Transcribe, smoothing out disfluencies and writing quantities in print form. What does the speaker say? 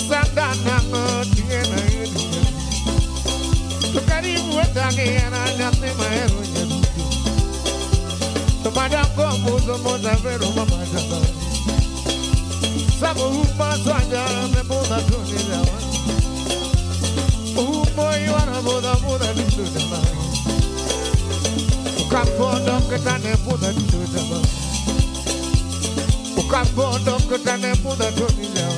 Santana tiene tu cariño está que era ya te maero ya tu madam como somos a ver uma madam sabe o passo allá me boda tunila o boy wana boda boda tunila o campo do que tá ne boda tunila o campo do que tá ne boda tunila